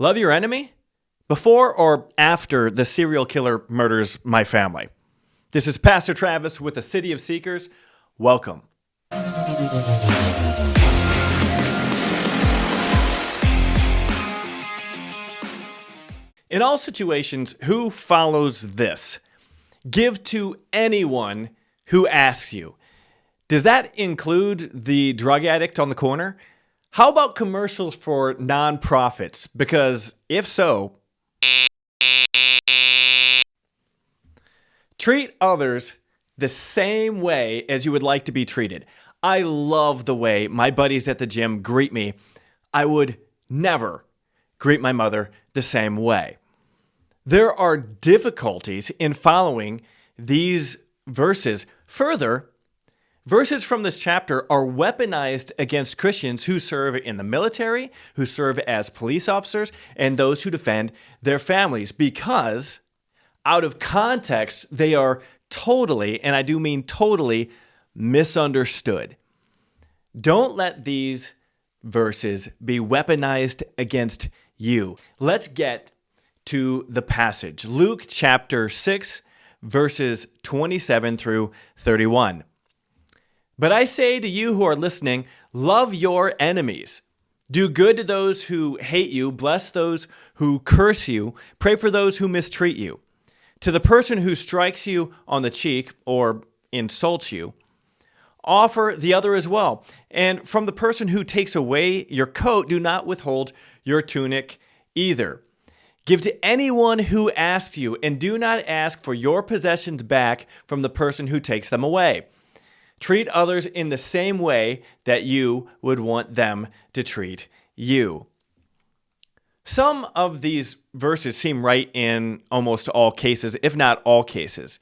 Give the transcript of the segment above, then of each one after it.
Love your enemy? Before or after the serial killer murders my family? This is Pastor Travis with the City of Seekers. Welcome. In all situations, who follows this? Give to anyone who asks you. Does that include the drug addict on the corner? How about commercials for nonprofits? Because if so, treat others the same way as you would like to be treated. I love the way my buddies at the gym greet me. I would never greet my mother the same way. There are difficulties in following these verses. Further, verses from this chapter are weaponized against Christians who serve in the military, who serve as police officers, and those who defend their families because out of context, they are totally, and I do mean totally, misunderstood. Don't let these verses be weaponized against you. Let's get to the passage. Luke chapter 6, verses 27 through 31. But I say to you who are listening, love your enemies. Do good to those who hate you. Bless those who curse you. Pray for those who mistreat you. To the person who strikes you on the cheek or insults you, offer the other as well. And from the person who takes away your coat, do not withhold your tunic either. Give to anyone who asks you, and do not ask for your possessions back from the person who takes them away. Treat others in the same way that you would want them to treat you. Some of these verses seem right in almost all cases, if not all cases.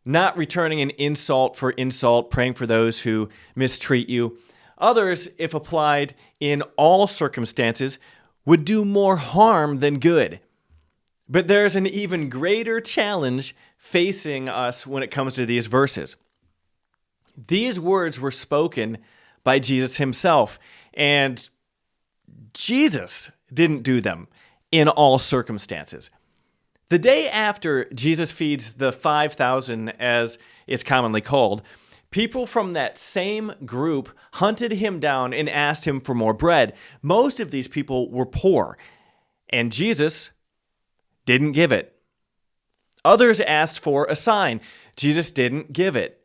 Not returning an insult for insult, praying for those who mistreat you. Others, if applied in all circumstances, would do more harm than good. But there's an even greater challenge facing us when it comes to these verses. These words were spoken by Jesus himself, and Jesus didn't do them in all circumstances. The day after Jesus feeds the 5,000, as it's commonly called, people from that same group hunted him down and asked him for more bread. Most of these people were poor, and Jesus didn't give it. Others asked for a sign. Jesus didn't give it.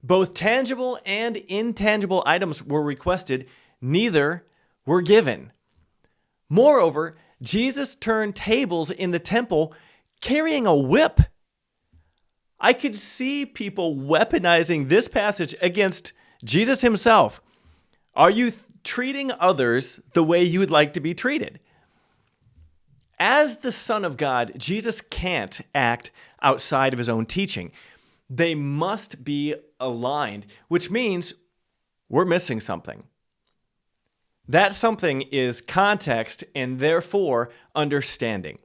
Both tangible and intangible items were requested. Neither were given. Moreover, Jesus turned tables in the temple carrying a whip. I could see people weaponizing this passage against Jesus himself. Are you treating others the way you would like to be treated? As the Son of God, Jesus can't act outside of his own teaching. They must be aligned, which means we're missing something. That something is context and therefore understanding.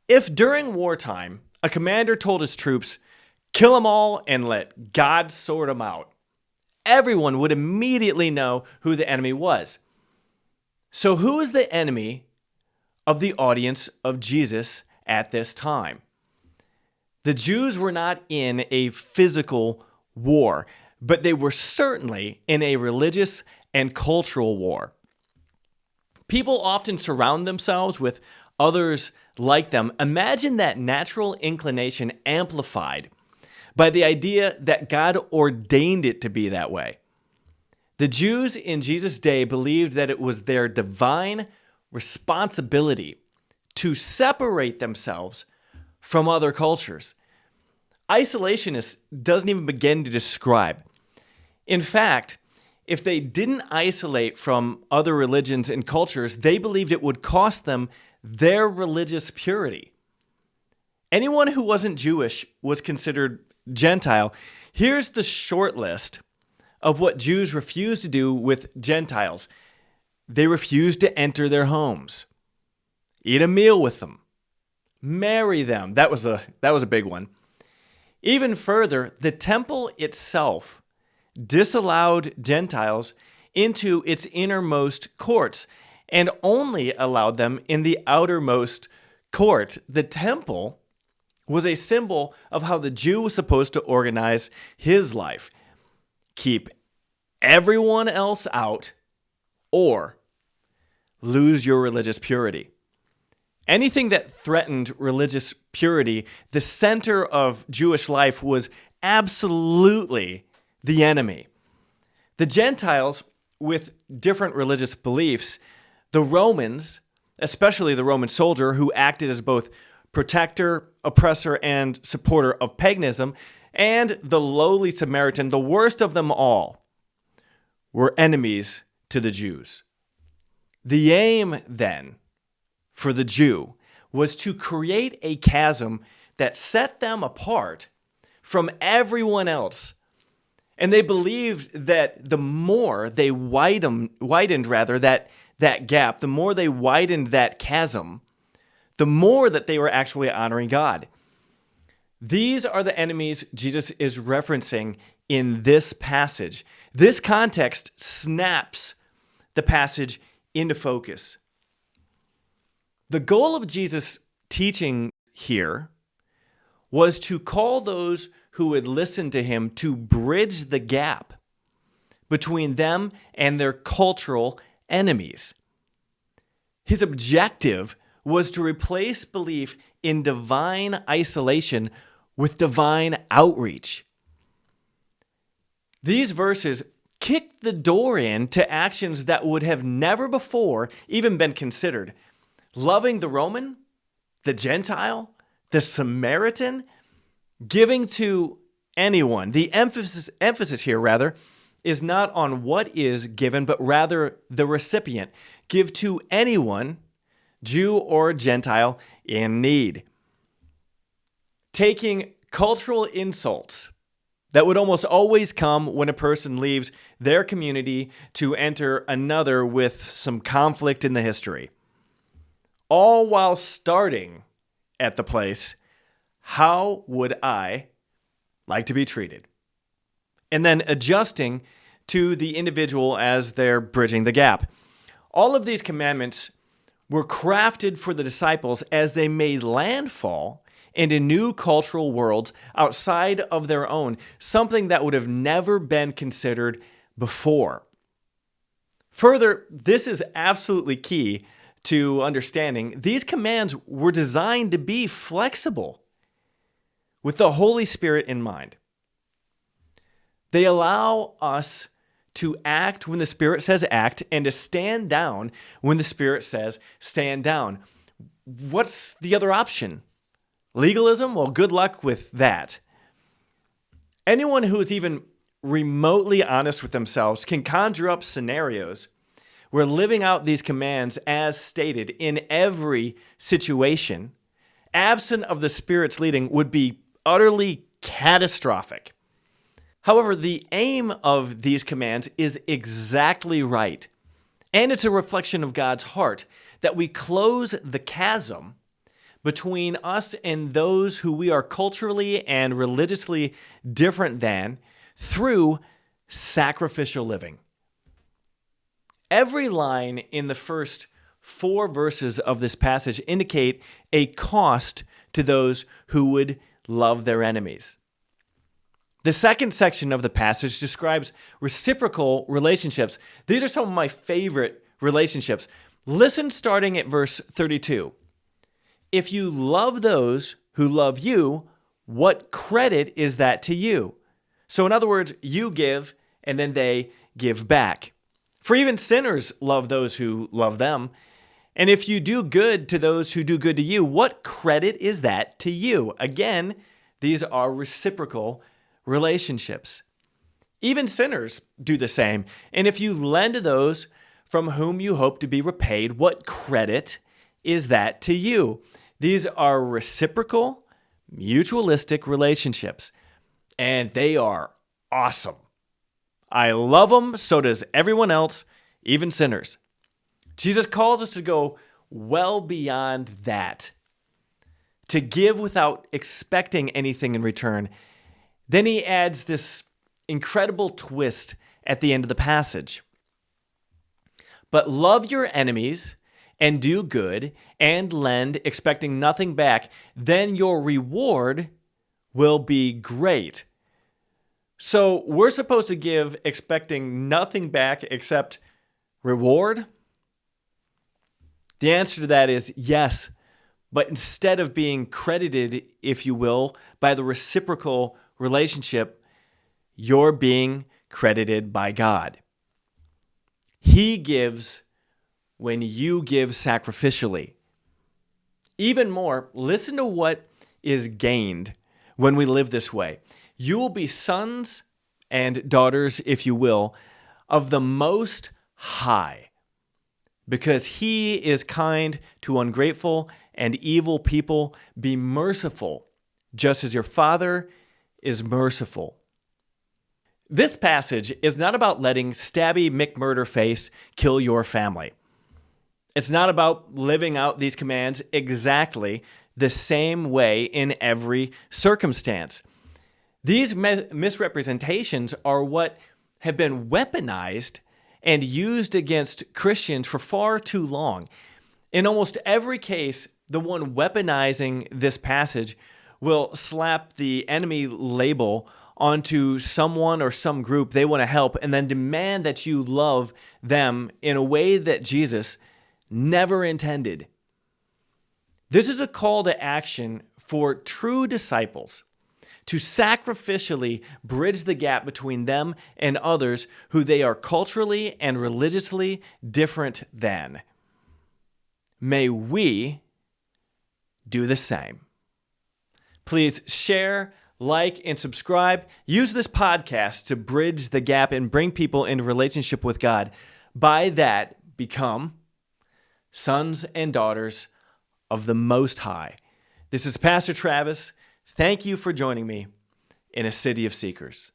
If during wartime, a commander told his troops, kill them all and let God sort them out, everyone would immediately know who the enemy was. So who is the enemy of the audience of Jesus at this time? The Jews were not in a physical war, but they were certainly in a religious and cultural war. People often surround themselves with others like them. Imagine that natural inclination amplified by the idea that God ordained it to be that way. The Jews in Jesus' day believed that it was their divine responsibility to separate themselves from other cultures. Isolationists doesn't even begin to describe. In fact, if they didn't isolate from other religions and cultures, they believed it would cost them their religious purity. Anyone who wasn't Jewish was considered Gentile. Here's the short list of what Jews refused to do with Gentiles. They refused to enter their homes, eat a meal with them, marry them. That was a big one. Even further, the temple itself disallowed Gentiles into its innermost courts. and only allowed them in the outermost court. The temple was a symbol of how the Jew was supposed to organize his life. Keep everyone else out or lose your religious purity. Anything that threatened religious purity, the center of Jewish life, was absolutely the enemy. The Gentiles with different religious beliefs, the Romans, especially the Roman soldier who acted as both protector, oppressor, and supporter of paganism, and the lowly Samaritan, the worst of them all, were enemies to the Jews. The aim, then, for the Jew was to create a chasm that set them apart from everyone else. And they believed that the more they widened that gap, the more they widened that chasm, the more that they were actually honoring God. These are the enemies Jesus is referencing in this passage. This context snaps the passage into focus. The goal of Jesus' teaching here was to call those who would listen to him to bridge the gap between them and their cultural enemies. His objective was to replace belief in divine isolation with divine outreach. These verses kicked the door in to actions that would have never before even been considered. Loving the Roman, the Gentile, the Samaritan, giving to anyone. The emphasis here, is not on what is given, but rather the recipient. Give to anyone, Jew or Gentile, in need. Taking cultural insults that would almost always come when a person leaves their community to enter another with some conflict in the history. All while starting at the place, how would I like to be treated? And then adjusting to the individual as they're bridging the gap. All of these commandments were crafted for the disciples as they made landfall into new cultural worlds outside of their own, something that would have never been considered before. Further, this is absolutely key to understanding. These commands were designed to be flexible with the Holy Spirit in mind. They allow us to act when the Spirit says act and to stand down when the Spirit says stand down. What's the other option? Legalism? Well, good luck with that. Anyone who is even remotely honest with themselves can conjure up scenarios where living out these commands as stated in every situation, absent of the Spirit's leading, would be utterly catastrophic. However, the aim of these commands is exactly right, and it's a reflection of God's heart that we close the chasm between us and those who we are culturally and religiously different than through sacrificial living. Every line in the first 4 verses of this passage indicate a cost to those who would love their enemies. The second section of the passage describes reciprocal relationships. These are some of my favorite relationships. Listen starting at verse 32. If you love those who love you, what credit is that to you? So in other words, you give and then they give back. For even sinners love those who love them. And if you do good to those who do good to you, what credit is that to you? Again, these are reciprocal relationships. Even sinners do the same. And if you lend to those from whom you hope to be repaid, what credit is that to you? These are reciprocal, mutualistic relationships. And they are awesome. I love them, so does everyone else, even sinners. Jesus calls us to go well beyond that, to give without expecting anything in return. Then he adds this incredible twist at the end of the passage. But love your enemies and do good and lend, expecting nothing back. Then your reward will be great. So we're supposed to give expecting nothing back except reward? The answer to that is yes. But instead of being credited, if you will, by the reciprocal relationship, you're being credited by God. He gives when you give sacrificially. Even more, listen to what is gained when we live this way. You will be sons and daughters, if you will, of the Most High, because He is kind to ungrateful and evil people. Be merciful, just as your Father is merciful. This passage is not about letting stabby McMurderface kill your family. It's not about living out these commands exactly the same way in every circumstance. These misrepresentations are what have been weaponized and used against Christians for far too long. In almost every case, the one weaponizing this passage will slap the enemy label onto someone or some group they want to help and then demand that you love them in a way that Jesus never intended. This is a call to action for true disciples to sacrificially bridge the gap between them and others who they are culturally and religiously different than. May we do the same. Please share, like, and subscribe. Use this podcast to bridge the gap and bring people into relationship with God. By that, become sons and daughters of the Most High. This is Pastor Travis. Thank you for joining me in a city of seekers.